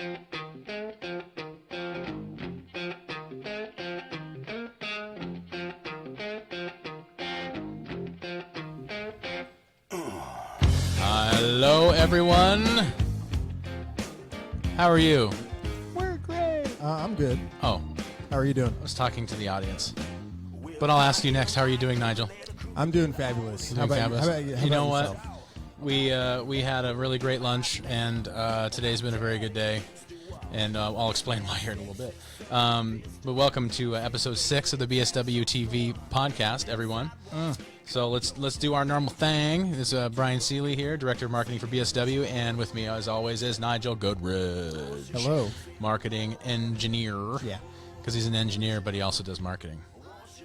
Hello, everyone. How are you? We're great. I'm good. Oh, How are you doing? I was talking to the audience. But I'll ask you next. How are you doing, Nigel? I'm doing fabulous. Doing How about fabulous. you? How about you? How You know about what? yourself? We had a really great lunch, and today's been a very good day. And I'll explain why here in a little bit. But welcome to episode 6 of the BSWTV podcast, everyone. So let's do our normal thing. This is Brian Seeley here, Director of Marketing for BSW, and with me, as always, is Nigel Goodridge. Hello. Marketing engineer. Yeah. Because he's an engineer, but he also does marketing.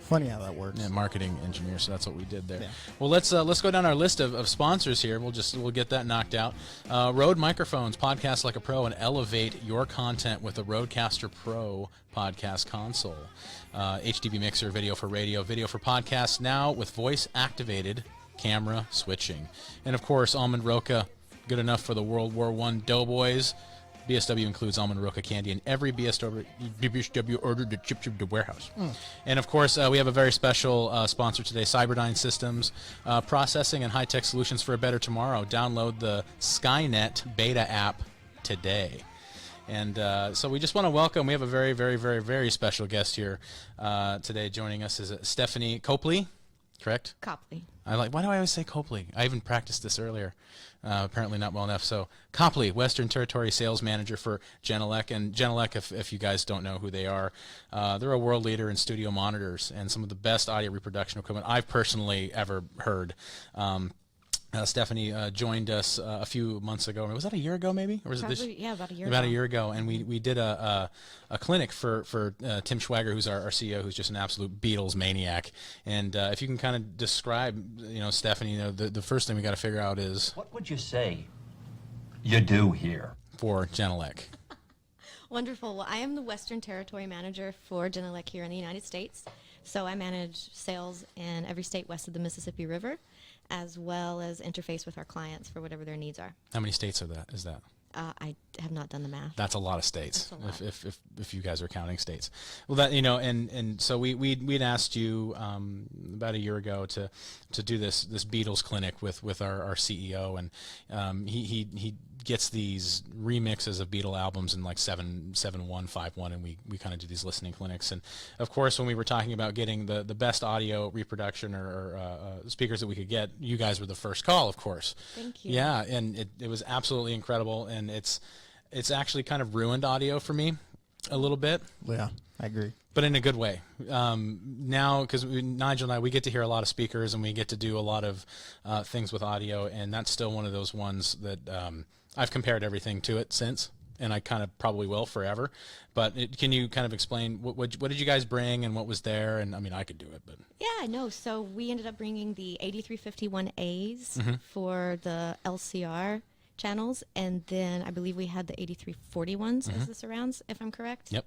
Funny how that works. Yeah, marketing engineer. So that's what we did there. Yeah. Well, let's go down our list of sponsors here. We'll get that knocked out. Rode microphones, podcast like a pro, and elevate your content with the Rodecaster Pro podcast console. HDB mixer, video for radio, video for podcasts. Now with voice activated camera switching, and of course Almond Roca, good enough for the World War I doughboys. BSW includes almond roca candy in every BSW ordered to ship to the warehouse. And, of course, we have a very special sponsor today, Cyberdyne Systems, processing and high-tech solutions for a better tomorrow. Download the Skynet beta app today. And so we just want to welcome, we have a very, very, very, very special guest here today. Joining us is Stephanie Copley, correct? Copley. Why do I always say Copley? I even practiced this earlier. Apparently not well enough. So Copley, Western Territory Sales Manager for Genelec. And Genelec, if you guys don't know who they are, they're a world leader in studio monitors and some of the best audio reproduction equipment I've personally ever heard. Stephanie joined us a few months ago. Was that a year ago, maybe? Or was it this? Yeah, about a year About ago. a year ago, and we did a clinic for Tim Schwager, who's our CEO, who's just an absolute Beatles maniac. And if you can kind of describe, Stephanie, the first thing we got to figure out is What would you say you do here? for Genelec. Wonderful. Well, I am the Western Territory Manager for Genelec here in the United States. So I manage sales in every state west of the Mississippi River, as well as interface with our clients for whatever their needs are. How many states is that? I have not done the math. That's a lot of states. That's a lot. If you guys are counting states, well, that and so we'd asked you about a year ago to do this Beatles clinic with our CEO, and he gets these remixes of Beatle albums in like 7/1, and we kind of do these listening clinics. And of course, when we were talking about getting the best audio reproduction or speakers that we could get, you guys were the first call, of course. Thank you. Yeah, and it was absolutely incredible, and it's actually kind of ruined audio for me a little bit. Yeah, I agree. But in a good way. Now, because Nigel and I, we get to hear a lot of speakers, and we get to do a lot of things with audio, and that's still one of those ones that I've compared everything to it since, and I kind of probably will forever. But can you kind of explain what did you guys bring and what was there? And I mean, I could do it, but Yeah, no. So we ended up bringing the 8351As for the LCR channels, and then I believe we had the 8341s as the surrounds, if I'm correct. Yep.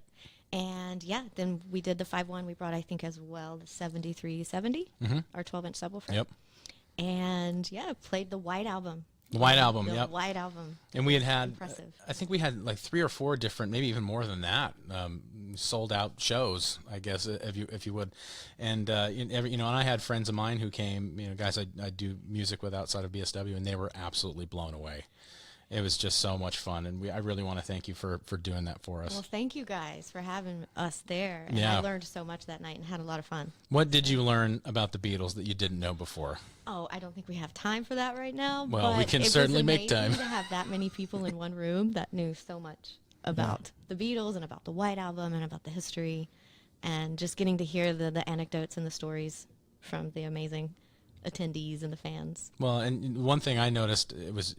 And yeah, then we did the 5.1. We brought, I think, as well the 7370, our 12-inch subwoofer. Yep. And yeah, played the White Album. The White Album, The yep. White Album. And we had Impressive. I think we had like 3 or 4 different, maybe even more than that, sold out shows, I guess, if you would. And and I had friends of mine who came, guys I do music with outside of BSW, and they were absolutely blown away. It was just so much fun, and I really want to thank you for doing that for us. Well, thank you guys for having us there. And Yeah. I learned so much that night and had a lot of fun. What did you learn about the Beatles that you didn't know before? Oh, I don't think we have time for that right now. Well, we but can it was certainly make amazing time. to have that many people in one room that knew so much about the Beatles and about the White Album and about the history, and just getting to hear the anecdotes and the stories from the amazing attendees and the fans. Well, and one thing I noticed, it was,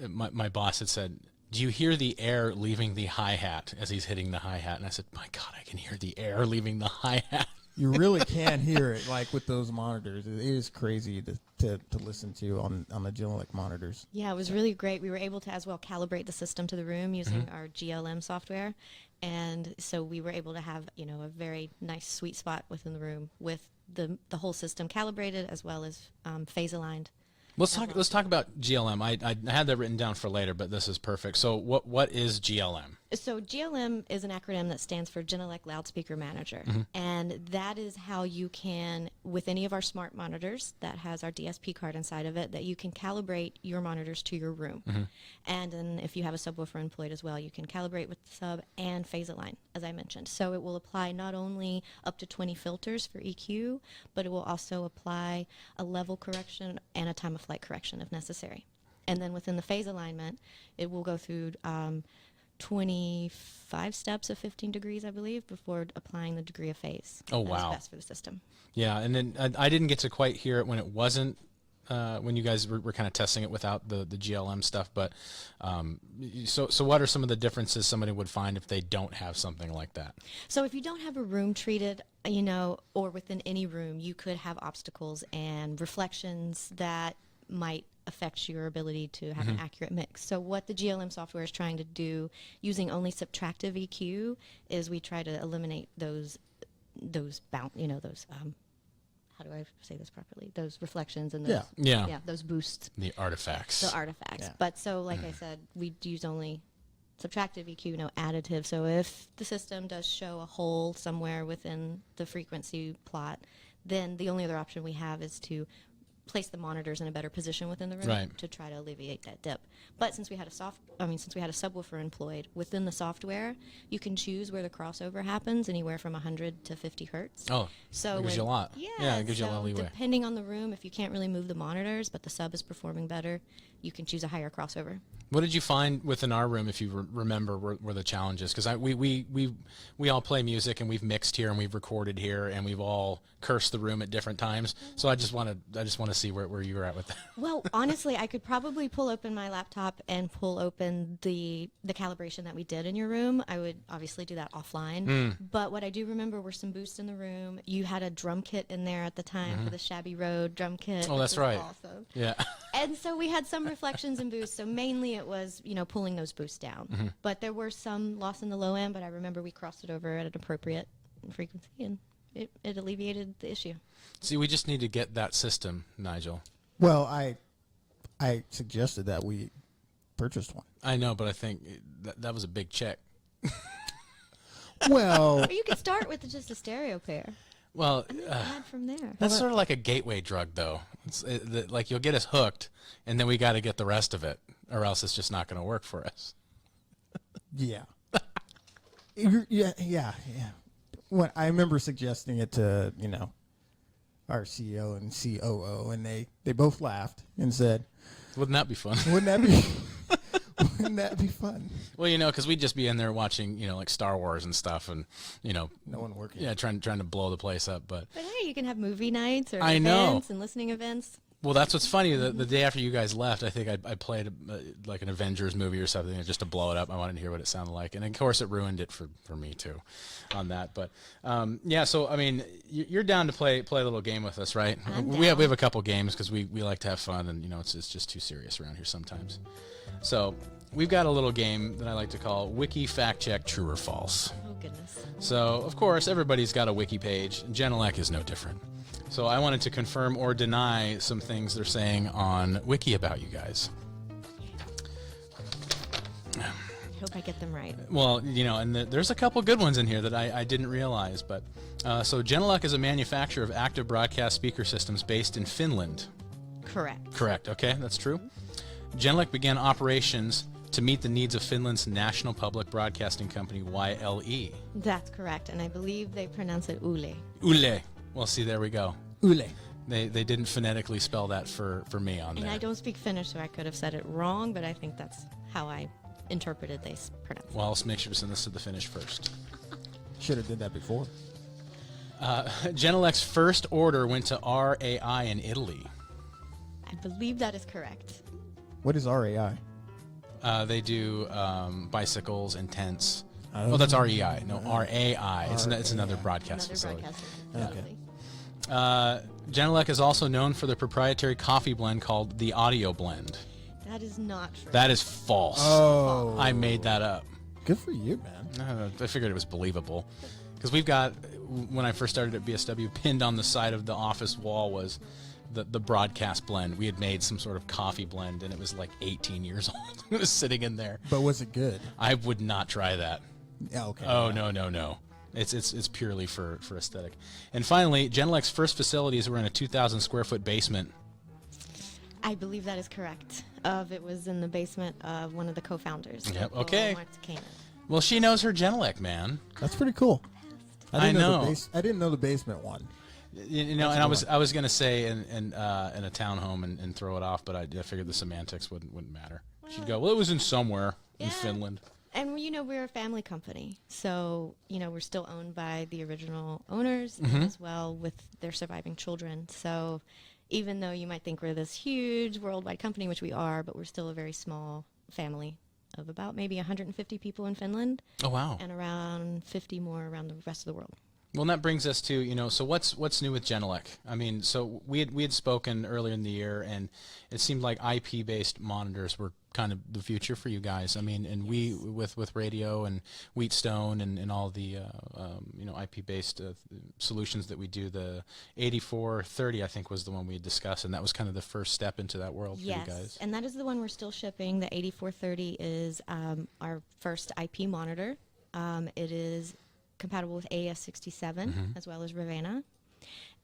my boss had said, do you hear the air leaving the hi-hat as he's hitting the hi-hat? And I said, my God, I can hear the air leaving the hi-hat. You really can hear it, like with those monitors. It is crazy to listen to on the Genelec monitors. Yeah, it was really great. We were able to as well calibrate the system to the room using our GLM software. And so we were able to have, a very nice sweet spot within the room with the whole system calibrated as well as phase aligned. Let's talk about GLM. I had that written down for later, but this is perfect. So what is GLM? So GLM is an acronym that stands for Genelec Loudspeaker Manager, and that is how you can, with any of our smart monitors that has our DSP card inside of it, that you can calibrate your monitors to your room. And then if you have a subwoofer employed as well, you can calibrate with the sub and phase align, as I mentioned. So it will apply not only up to 20 filters for EQ, but it will also apply a level correction and a time of flight correction if necessary. And then within the phase alignment, it will go through 25 steps of 15 degrees, I believe, before applying the degree of phase. Oh, that wow. is best for the system. Yeah, and then I didn't get to quite hear it when it wasn't, when you guys were kind of testing it without the GLM stuff. But so what are some of the differences somebody would find if they don't have something like that? So if you don't have a room treated, or within any room, you could have obstacles and reflections that might affect your ability to have an accurate mix. So what the GLM software is trying to do, using only subtractive EQ, is we try to eliminate those how do I say this properly? Those reflections and those, those boosts. The artifacts. The artifacts. Yeah. But so, like I said, we use only subtractive EQ, no additive. So if the system does show a hole somewhere within the frequency plot, then the only other option we have is to place the monitors in a better position within the room to try to alleviate that dip. But since we had a subwoofer employed within the software, you can choose where the crossover happens, anywhere from 100 to 50 hertz. Oh, so it gives you a lot. Yeah, it gives you a lot of leeway. Depending on the room, if you can't really move the monitors, but the sub is performing better, you can choose a higher crossover. What did you find within our room, if you remember, were the challenges? Because we all play music, and we've mixed here, and we've recorded here, and we've all cursed the room at different times. So I just want to see where you were at with that. Well, honestly, I could probably pull open my laptop and pull open the calibration that we did in your room. I would obviously do that offline. But what I do remember were some boosts in the room. You had a drum kit in there at the time for the Shabby Road drum kit. Oh, that's right. Awesome. Yeah. And so we had some reflections and boosts. So mainly it was, pulling those boosts down. But there were some loss in the low end, but I remember we crossed it over at an appropriate frequency, and it alleviated the issue. See, we just need to get that system, Nigel. Well, I suggested that we purchased one. I know, but I think that was a big check. Well, Or you could start with just a stereo pair. Well, And then add from there. that's sort of like a gateway drug, though. Like you'll get us hooked, and then we got to get the rest of it, or else it's just not going to work for us. yeah. Yeah. When I remember suggesting it to, our CEO and COO, and they both laughed and said, Wouldn't that be fun? Wouldn't that be fun? Well, because we'd just be in there watching, like Star Wars and stuff, and No one working. yeah, trying to blow the place up. But hey, you can have movie nights or I know. events and listening events. well, that's what's funny. The day after you guys left, I think I played like an Avengers movie or something just to blow it up. I wanted to hear what it sounded like, and of course, it ruined it for me too, on that. But yeah, so I mean, you're down to play a little game with us, right? We have a couple games because we like to have fun, and it's just too serious around here sometimes. So we've got a little game that I like to call Wiki Fact Check True or False. Oh, goodness. So, of course, everybody's got a wiki page. Genelec is no different. So I wanted to confirm or deny some things they're saying on Wiki about you guys. I hope I get them right. Well, and there's a couple good ones in here that I didn't realize. But so Genelec is a manufacturer of active broadcast speaker systems based in Finland. Correct. Correct. Okay, that's true. Genelec began operations to meet the needs of Finland's national public broadcasting company, YLE. That's correct, and I believe they pronounce it Ule. Ule. Well, see, there we go. Ule. They didn't phonetically spell that for me on And there. I don't speak Finnish, so I could have said it wrong, but I think that's how I interpreted they pronounce it. Well, let's make sure to send this to the Finnish first. Should have did that before. Genelec's first order went to RAI in Italy. I believe that is correct. What is RAI? They do bicycles and tents. Oh. Oh, that's REI. No, RAI. It's another broadcast Another facility. broadcasting facility. Genelec is also known for their proprietary coffee blend called the Audio Blend. That is not true. That is false. Oh. I made that up. Good for you, man. I figured it was believable. Because we've got, when I first started at BSW, pinned on the side of the office wall was the broadcast blend. We had made some sort of coffee blend, and it was like 18 years old. It was sitting in there. But was it good? I would not try that. Yeah, okay. Oh, no. It's purely for aesthetic. And finally, Genelec's first facilities were in a 2,000 square foot basement. I believe that is correct. It was in the basement of one of the co-founders. Yep, okay. Mark Cannon. Well, she knows her Genelec, man. That's pretty cool. I know. I didn't know the basement one. You know, and I was gonna say in a townhome and throw it off, but I figured the semantics wouldn't matter. She'd go, well, it was in somewhere in Finland. And we're a family company, so we're still owned by the original owners as well, with their surviving children. So even though you might think we're this huge worldwide company, which we are, but we're still a very small family of about maybe 150 people in Finland. Oh, wow. And around 50 more around the rest of the world. Well, and that brings us to, so what's new with Genelec? I mean, so we had spoken earlier in the year, and it seemed like IP-based monitors were kind of the future for you guys. I mean, and we, with radio and Wheatstone and all the, IP-based solutions that we do, the 8430, I think, was the one we had discussed, and that was kind of the first step into that world for you guys. Yes, and that is the one we're still shipping. The 8430 is our first IP monitor. It is compatible with AES-67 as well as Ravenna,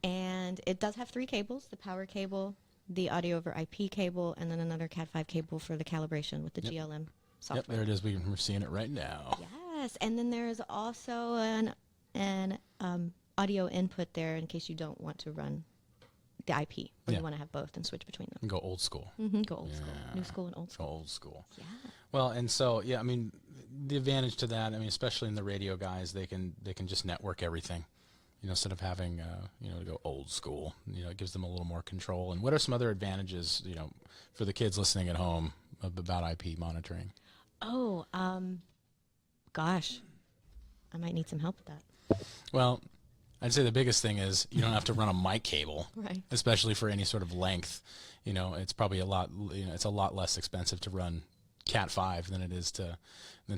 and it does have 3 cables: the power cable, the audio over IP cable, and then another Cat5 cable for the calibration with the GLM software. Yep, there it is. We're seeing it right now. Yes, and then there is also an audio input there in case you don't want to run the IP, or you want to have both and switch between them. Go old school. Go old school, new school, and old school. Old school. Yeah. Well, and so I mean, the advantage to that, I mean, especially in the radio guys, they can just network everything, instead of having to go old school. It gives them a little more control. And what are some other advantages, for the kids listening at home about IP monitoring? Oh, gosh, I might need some help with that. Well, I'd say the biggest thing is you don't have to run a mic cable, Right. especially for any sort of length. It's probably it's a lot less expensive to run Cat5 than it is to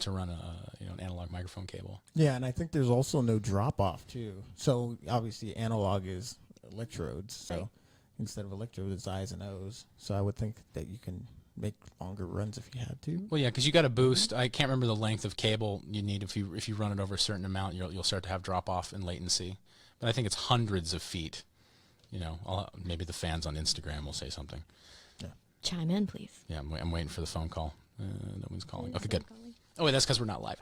run an analog microphone cable. Yeah, and I think there's also no drop off too. So obviously analog is electrodes. So Right. instead of electrodes, it's I's and O's. So I would think that you can make longer runs if you had to. Well, yeah, because you got to boost. I can't remember the length of cable you need if you run it over a certain amount. You'll start to have drop off and latency. But I think it's hundreds of feet. Maybe the fans on Instagram will say something. Chime in, please. Yeah, I'm waiting for the phone call. No one's calling. Okay, good. Oh, wait, that's because we're not live.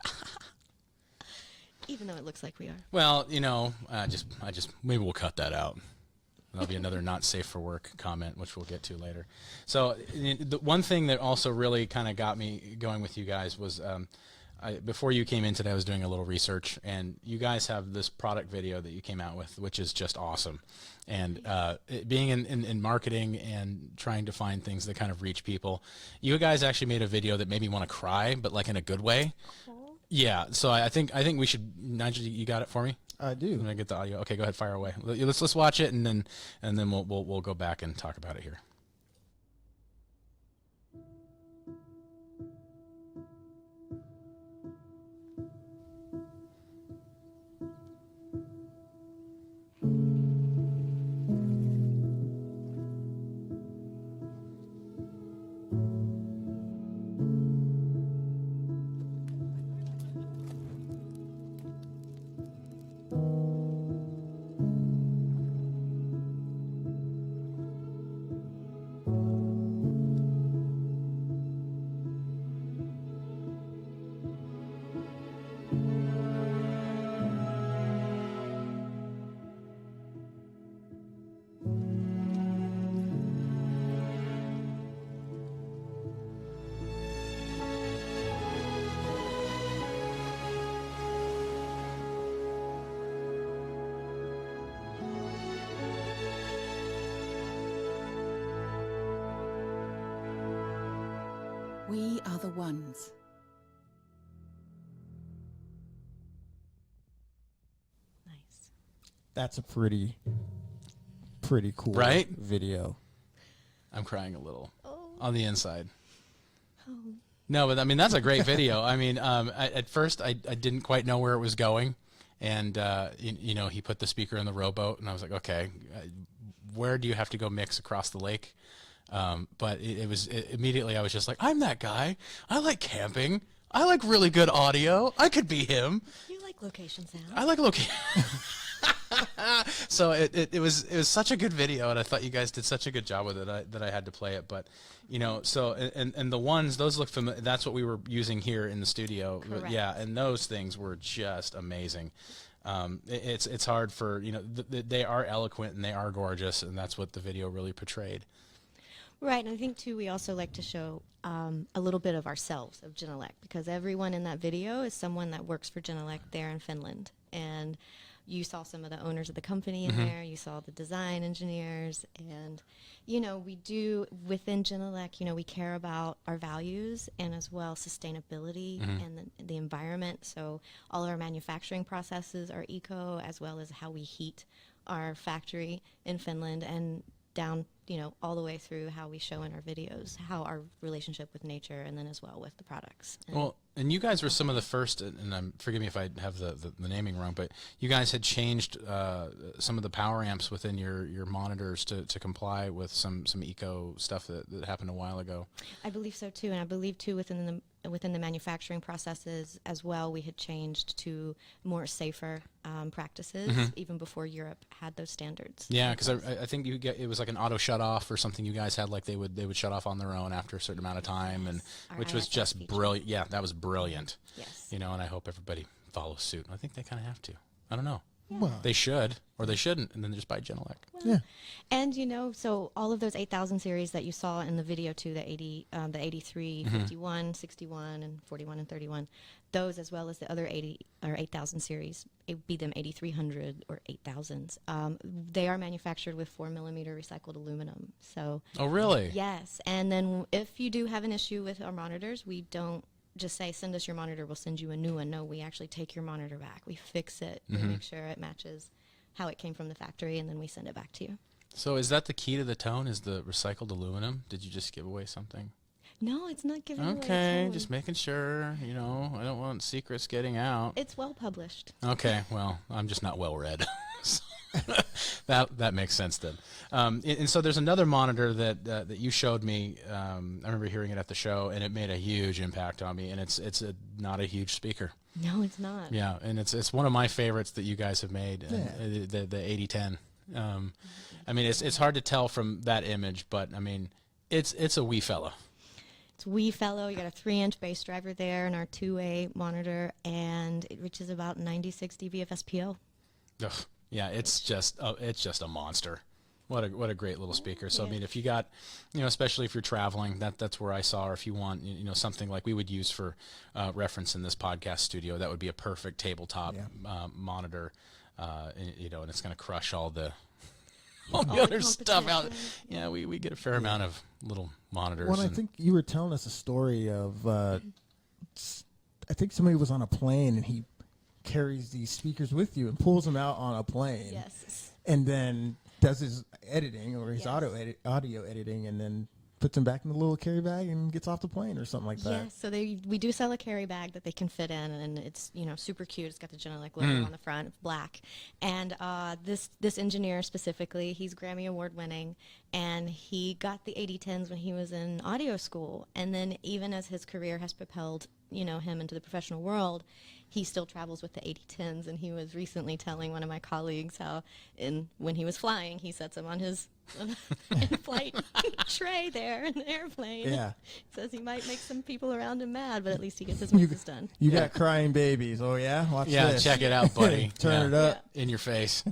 Even though it looks like we are. Well, I just maybe we'll cut that out. That'll be another not safe for work comment, which we'll get to later. So the one thing that also really kind of got me going with you guys was before you came in today, I was doing a little research, and you guys have this product video that you came out with, which is just awesome. And being in marketing and trying to find things that kind of reach people, you guys actually made a video that made me want to cry, but like in a good way. Yeah, so I think we should. Nigel, you got it for me? I do. I'm gonna get the audio. Okay, go ahead, fire away. Let's watch it, and then we'll go back and talk about it here. We are the ones. Nice. That's a pretty cool Right? video. I'm crying a little Oh. on the inside. Oh. No, but I mean that's a great video. I mean, at first I didn't quite know where it was going, and he put the speaker in the rowboat, and I was like, okay, where do you have to go mix across the lake? But immediately I was just like, I'm that guy. I like camping. I like really good audio. I could be him. You like location sound. I like location. So it was such a good video, and I thought you guys did such a good job with it that I had to play it. But so and the ones, those look familiar. That's what we were using here in the studio. Correct. Yeah, and those things were just amazing. It's hard for they are eloquent and they are gorgeous, and that's what the video really portrayed. Right, and I think too we also like to show a little bit of ourselves, of Genelec, because everyone in that video is someone that works for Genelec there in Finland. And you saw some of the owners of the company in there, you saw the design engineers, and we do within Genelec, we care about our values and as well sustainability and the environment. So all our manufacturing processes are eco, as well as how we heat our factory in Finland, and down all the way through how we show in our videos, how our relationship with nature, and then as well with the products. And you guys were some of the first, and forgive me if I have the naming wrong, but you guys had changed some of the power amps within your monitors to comply with some eco stuff that happened a while ago. I believe so too, and I believe too within the manufacturing processes as well, we had changed to more safer practices even before Europe had those standards. Yeah, because I think it was like an auto shut off or something you guys had, like they would shut off on their own after a certain amount of time, and which was just brilliant. Yeah, that was brilliant. Yes. And I hope everybody follows suit. I think they kind of have to. I don't know. Well, They should, or they shouldn't, and then just buy Genelec. yeah. And so all of those 8000 series that you saw in the video too, the 83, 51, 61, and 41 and 31, those as well as the other 8000 series, be them 8300 or 8000s, they are manufactured with 4mm recycled aluminum. So Oh, really? yes, and then if you do have an issue with our monitors, we don't just say, send us your monitor, we'll send you a new one. No, we actually take your monitor back. We fix it. We make sure it matches how it came from the factory, and then we send it back to you. So is that the key to the tone, is the recycled aluminum? Did you just give away something? No, it's not giving away Okay, tone. just making sure, I don't want secrets getting out. It's well published. Okay, well, I'm just not well read. So that makes sense then. And so there's another monitor that you showed me. I remember hearing it at the show, and it made a huge impact on me. And it's not a huge speaker. No, it's not. Yeah, and it's one of my favorites that you guys have made. Yeah. The 8010. I mean, it's hard to tell from that image, but I mean, it's a wee fella. It's wee fellow. You got a 3-inch bass driver there, and our 2A monitor, and it reaches about 96 dB of SPO. Ugh. Yeah, it's just a monster. What a great little speaker. So I mean, if you got, especially if you're traveling, that's where I saw. Or if you want, something like we would use for reference in this podcast studio, that would be a perfect tabletop monitor. And it's going to crush all the other stuff out. Yeah, we get a fair amount of little monitors. Well, I think you were telling us a story of, I think somebody was on a plane and he carries these speakers with you and pulls them out on a plane. Yes. And then does his editing or his Yes. audio editing, and then puts them back in the little carry bag and gets off the plane or something like that. Yes, so we do sell a carry bag that they can fit in, and it's super cute. It's got the Genelec logo on the front, it's black. And this engineer specifically, he's Grammy Award winning, and he got the 8010s when he was in audio school. And then even as his career has propelled him into the professional world, he still travels with the 8010s. And he was recently telling one of my colleagues how when he was flying, he sets them on his in-flight tray there in the airplane. Yeah. Says he might make some people around him mad, but at least he gets his mixes done. You got crying babies. Oh, yeah? Watch this. Check it out, buddy. Turn it up. In your face.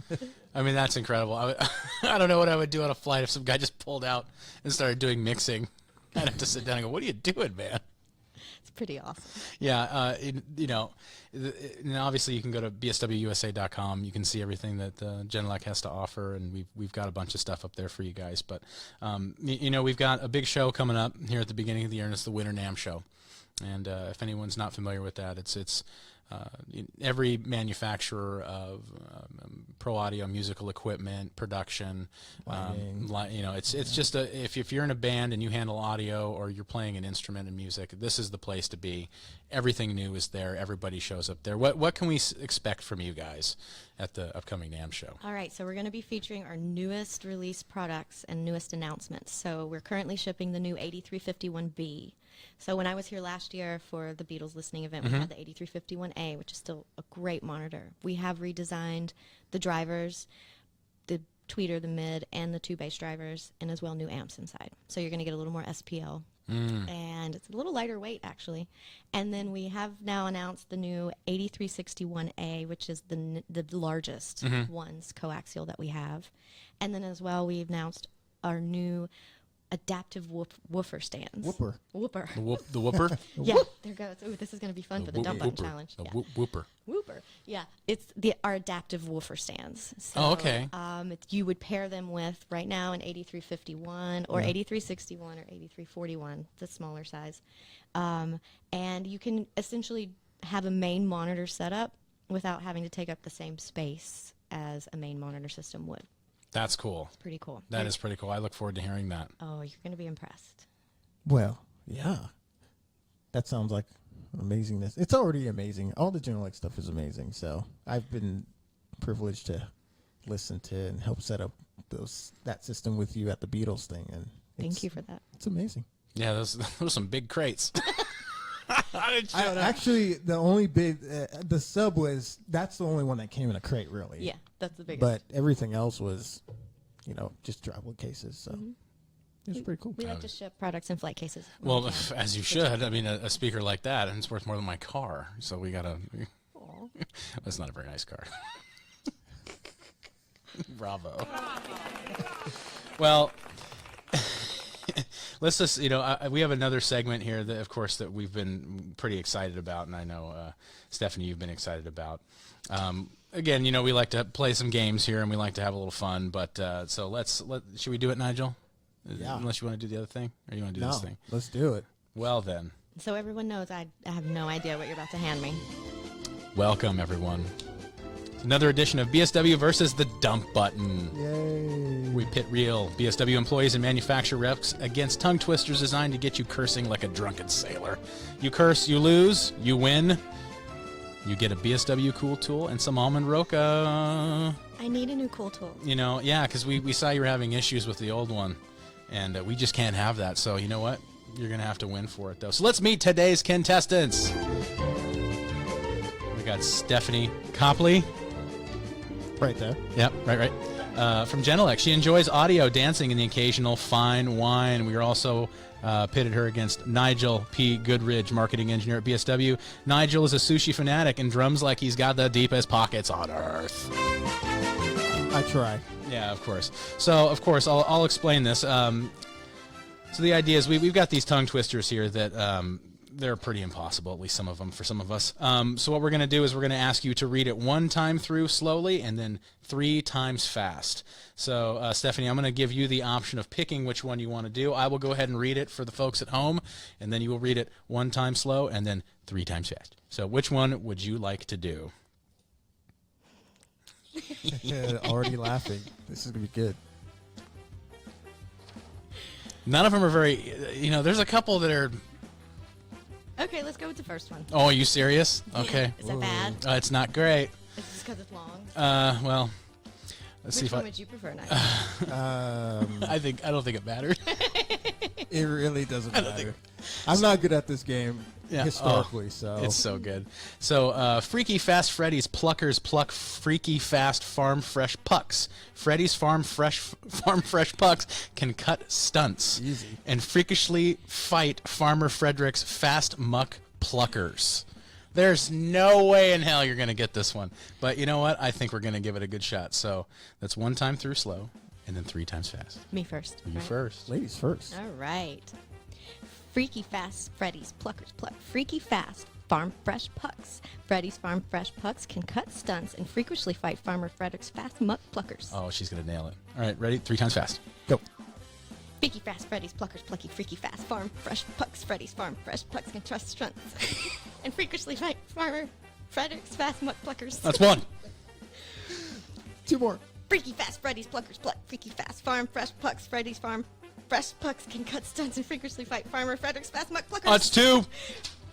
I mean, that's incredible. I don't know what I would do on a flight if some guy just pulled out and started doing mixing. I'd have to sit down and go, what are you doing, man? It's pretty awesome. Yeah, and obviously you can go to BSWUSA.com. You can see everything that Genelec has to offer, and we've got a bunch of stuff up there for you guys. But we've got a big show coming up here at the beginning of the year, and it's the Winter NAMM show. And if anyone's not familiar with that, it's every manufacturer of pro audio musical equipment production, it's just if you're in a band and you handle audio or you're playing an instrument in music, this is the place to be. Everything new is there. Everybody shows up there. What can we expect from you guys at the upcoming NAMM show? All right, so we're going to be featuring our newest release products and newest announcements. So we're currently shipping the new 8351B. So when I was here last year for the Beatles listening event, we had the 8351A, which is still a great monitor. We have redesigned the drivers, the tweeter, the mid, and the 2 bass drivers, and as well new amps inside. So you're going to get a little more SPL. And it's a little lighter weight, actually. And then we have now announced the new 8361A, which is the largest ones coaxial that we have. And then as well, we've announced our new adaptive woofer stands. Whooper. The whooper? Yeah, there goes. Ooh, this is going to be fun for the dump button challenge. Yeah. Whooper. Whooper. Yeah, it's our adaptive woofer stands. So, Oh, okay. You would pair them with right now an 8351 or 8361 or 8341, the smaller size, and you can essentially have a main monitor setup without having to take up the same space as a main monitor system would. That's cool. It's pretty cool. That is pretty cool. I look forward to hearing that. Oh, you're going to be impressed. Well, yeah. That sounds like amazingness. It's already amazing. All the Genelec stuff is amazing. So I've been privileged to listen to and help set up that system with you at the Beatles thing. And Thank you for that. It's amazing. Yeah, those are some big crates. Actually, the only big, the sub that's the only one that came in a crate, really. Yeah, that's the biggest. But everything else was, just driveway cases. So it's pretty cool. We like to ship products in flight cases. Well, as you should. I mean, a speaker like that, and it's worth more than my car. So we got to. That's not a very nice car. Bravo. Well, let's just, we have another segment here that, of course, that we've been pretty excited about, and I know, Stephanie, you've been excited about. Again, we like to play some games here, and we like to have a little fun, but so should we do it, Nigel? Yeah. Unless you want to do the other thing, or you want to do this thing? Let's do it. Well, then. So everyone knows I have no idea what you're about to hand me. Welcome, everyone. It's another edition of BSW versus the Dump Button. Yay. We pit real BSW employees and manufacturer reps against tongue twisters designed to get you cursing like a drunken sailor. You curse, you lose, you win. You get a BSW cool tool and some almond roca. I need a new cool tool. Yeah, because we saw you were having issues with the old one, and we just can't have that. So you know what? You're going to have to win for it, though. So let's meet today's contestants. We got Stephanie Copley. Right there. Yep, right. From Genelec. She enjoys audio, dancing, and the occasional fine wine. We are also pitted her against Nigel P. Goodridge, marketing engineer at BSW. Nigel is a sushi fanatic and drums like he's got the deepest pockets on earth. I try. Yeah, of course. So, of course, I'll explain this. So the idea is we've got these tongue twisters here that they're pretty impossible, at least some of them for some of us. So what we're going to do is we're going to ask you to read it 1 time through slowly and then 3 times fast. So, Stephanie, I'm going to give you the option of picking which one you want to do. I will go ahead and read it for the folks at home, and then you will read it 1 time slow and then 3 times fast. So which one would you like to do? Already laughing. This is going to be good. None of them are very, there's a couple that are... Okay, let's go with the first one. Oh, are you serious? Okay. Is that bad? It's not great. Is this because it's long? Well, let's see Which if one would you prefer, Nigel? I don't think it matters. It really doesn't matter. I'm not good at this game historically, so it's so good. So, Freaky Fast Freddy's Pluckers pluck Freaky Fast Farm Fresh Pucks. Freddy's Farm Fresh Pucks can cut stunts. Easy. And freakishly fight Farmer Frederick's Fast Muck Pluckers. There's no way in hell you're going to get this one. But you know what? I think we're going to give it a good shot. So that's 1 time through slow and then 3 times fast. Me first. You right? first. ladies first. All right. Freaky Fast Freddy's Pluckers pluck Freaky Fast Farm Fresh Pucks. Freddy's Farm Fresh Pucks can cut stunts and freakishly fight Farmer Frederick's Fast Muck Pluckers. Oh, she's going to nail it. All right, ready? 3 times fast. Go. Freaky fast Freddy's pluckers, plucky, freaky fast farm, fresh pucks, Freddy's farm, fresh pucks can trust strengths. And freakishly fight farmer, Frederick's fast muck pluckers. That's one. 2 more. Freaky fast Freddy's pluckers, pluck, freaky fast farm, fresh pucks, Freddy's farm, fresh pucks can cut stunts and freakishly fight farmer, Frederick's fast muck pluckers. That's 2.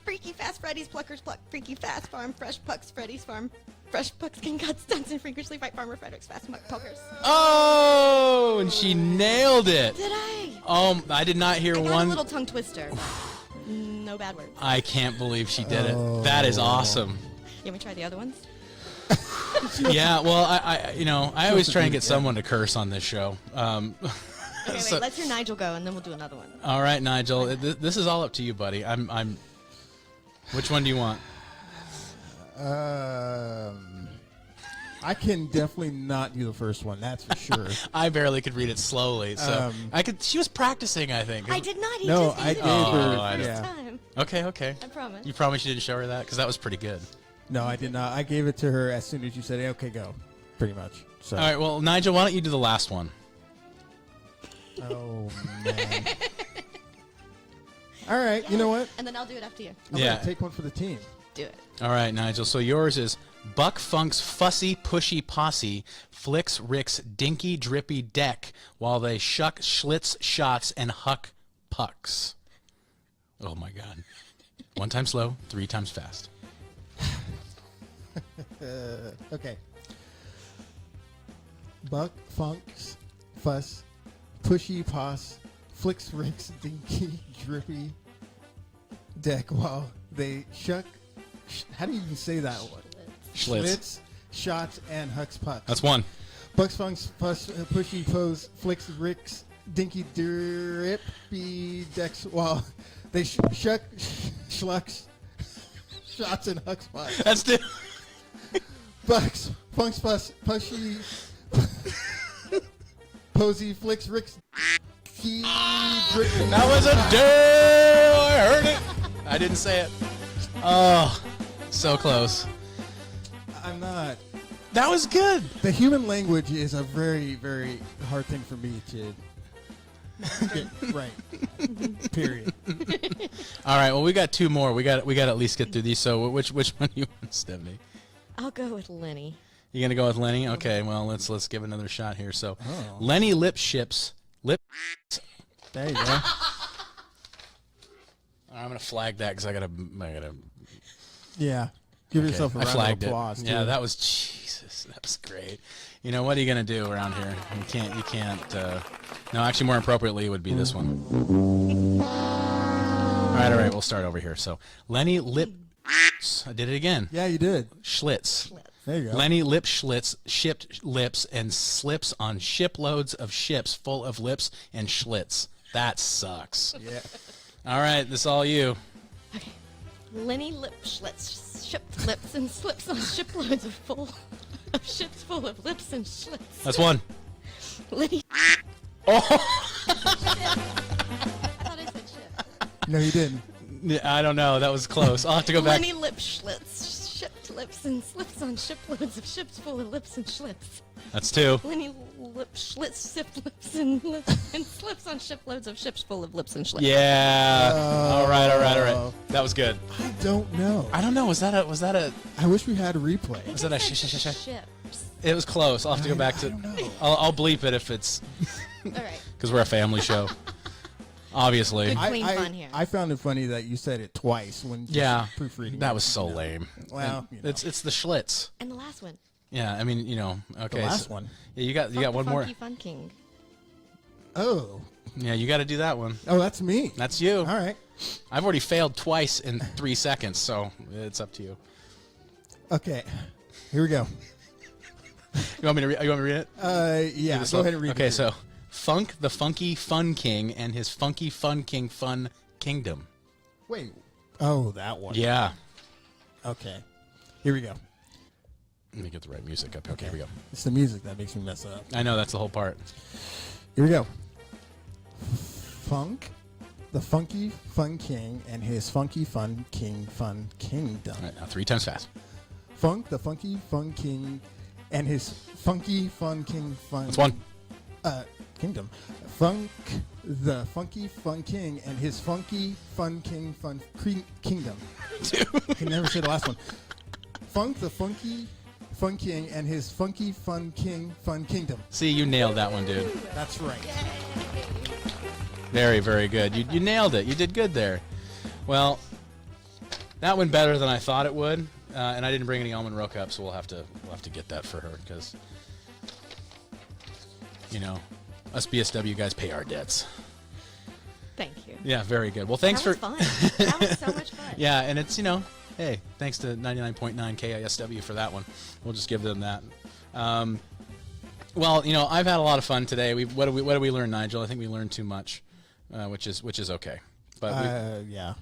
Freaky fast Freddy's pluckers, pluck, freaky fast farm, fresh pucks, Freddy's farm, fresh pucks can cut stunts and freakishly fight farmer, Frederick's fast muck pluckers. Oh, and she nailed it. Did I? I did not hear I got one. a little tongue twister, but no bad words. I can't believe she did it. That is awesome. You want me to try the other ones? Yeah, well, I always try and get someone to curse on this show. Okay, So- wait, let's hear Nigel go, and then we'll do another one. All right, Nigel, this is all up to you, buddy. I'm. Which one do you want? I can definitely not do the first one. That's for sure. I barely could read it slowly, so I could. She was practicing, I think. I did not. He No, just I did gave it her- the first yeah. time. Okay. I promise. You promise you didn't show her that? Because that was pretty good. No, I did not. I gave it to her as soon as you said, okay, go. Pretty much. So. All right, well, Nigel, why don't you do the last one? Oh, man. All right, you know what? And then I'll do it after you. I'm Yeah. gonna take one for the team. Do it. All right, Nigel. So yours is Buck Funk's fussy, pushy posse flicks Rick's dinky, drippy deck while they shuck schlitz shots and huck pucks. Oh, my God. 1 time slow, 3 times fast. Okay. Buck, Funks, Fuss, Pushy Poss, Flicks Rick's dinky, drippy deck while they shuck. How do you even say that one? Schlitz. Shots, and hucks pucks. That's 1. Bucks, Funks, Fuss, Pushy Pose, Flicks Rick's dinky, drippy decks while they shuck, schlucks, shots, and hucks pucks. That's 2. Bucks, Funks, Fuss, Pushy, Posey, Flicks, Rick's key, That was a do. I heard it. I didn't say it. Oh, so close. I'm not. That was good. The human language is a very, very hard thing for me to get right. Period. All right. Well, we got 2 more. We got to at least get through these. So, which one do you want, Stephanie? I'll go with Lenny. You gonna go with Lenny? Okay. Well, let's give another shot here. So, Lenny lip. There you go. I'm gonna flag that because I gotta. Yeah. Give yourself a I round flagged of applause. it. Yeah, too. that was Jesus. That was great. You know what are you gonna do around here? You can't. No, actually, more appropriately, it would be this one. All right. We'll start over here. So, Lenny lip. I did it again. Yeah, you did. Schlitz. There you go. Lenny lip Schlitz shipped lips and slips on shiploads of ships full of lips and Schlitz. That sucks. Yeah. All right, this is all you. Okay. Lenny lip Schlitz shipped lips and slips on shiploads of ships full of lips and Schlitz. That's 1. Lenny. Oh, I thought I said ship. No, you didn't. I don't know. That was close. I'll have to go back. Lenny lip Schlitz shipped lips and slips on shiploads of ships full of lips and Schlitz. That's 2. Lenny lip Schlitz shipped lips and slips on shiploads of ships full of lips and Schlitz. Yeah. All right. That was good. I don't know. I don't know. Was that a? I wish we had a replay. Was that a? Ships. It was close. I'll have to go back to. I don't know. I'll bleep it if it's All right. because we're a family show. Obviously. Good. Clean fun here. I found it funny that you said it twice when just Yeah. proofreading. That it, was so you know. lame. Well, you know. It's the Schlitz. And the last one. Yeah, I mean, okay. The last one. Yeah, you got one more. Funky Fun King. Oh. Yeah, you got to do that one. Oh, that's me. That's you. All right. I've already failed twice in 3 seconds, so it's up to you. Okay. Here we go. You want me to read it? Yeah. This Go one? ahead and read Okay, it. so Funk the Funky Fun King and his Funky Fun King Fun Kingdom. Wait. Oh, that one. Yeah. Okay. Here we go. Let me get the right music up. Okay, here we go. It's the music that makes me mess up. I know, that's the whole part. Here we go. Funk, the Funky Fun King and his Funky Fun King Fun Kingdom. All right, now 3 times fast. Funk, the Funky Fun King and his Funky Fun King Fun. That's 1. Kingdom. The Funky Fun King and his Funky Fun King Kingdom. I can never say the last one. The Funky Fun King and his Funky Fun Kingdom. See, you nailed that one, dude. That's right. Very, very good. You nailed it. You did good there. Well, that went better than I thought it would, and I didn't bring any almond roca up, so we'll have to get that for her because, us BSW guys pay our debts. Thank you. Yeah, very good. Well, thanks That was fun. That was so much fun. Yeah, and it's hey, thanks to 99.9 KISW for that one. We'll just give them that. Well, I've had a lot of fun today. What do we learn, Nigel? I think we learned too much, which is okay. But yeah.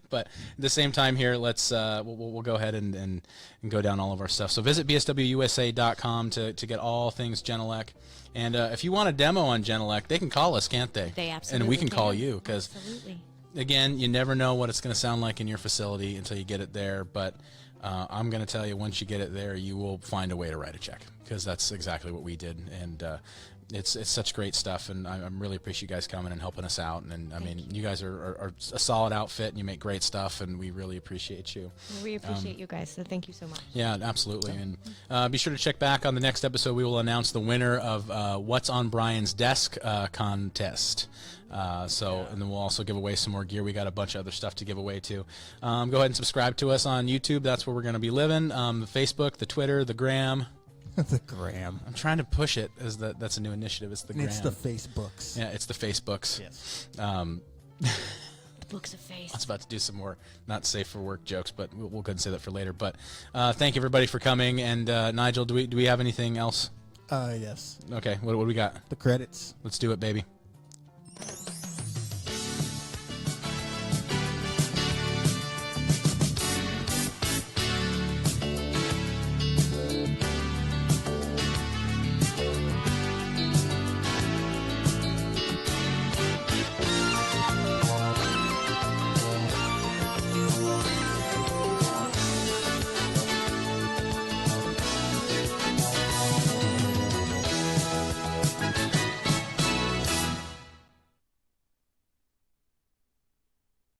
but at the same time here, let's we'll go ahead and go down all of our stuff. So visit bswusa.com to get all things Genelec. And if you want a demo on Genelec, they can call us, can't they? They absolutely And we can can. call you because, Absolutely. again, you never know what it's going to sound like in your facility until you get it there. But I'm going to tell you, once you get it there, you will find a way to write a check because that's exactly what we did. And it's such great stuff, and I really appreciate you guys coming and helping us out. And I mean, you guys are a solid outfit, and you make great stuff, and we really appreciate you. We appreciate you guys, so thank you so much. Yeah, absolutely. And be sure to check back on the next episode. We will announce the winner of What's on Brian's Desk contest. And then we'll also give away some more gear. We got a bunch of other stuff to give away too. Go ahead and subscribe to us on YouTube. That's where we're going to be living. The Facebook, the Twitter, the Gram. The Gram. I'm trying to push it as that's a new initiative. It's the Gram. It's the Facebooks. Yeah, it's the Facebooks. Yes. The books of face. I was about to do some more not safe for work jokes, but we'll go ahead and say that for later. But thank you everybody for coming. And Nigel, do we have anything else? Yes. Okay, what do we got? The credits. Let's do it, baby.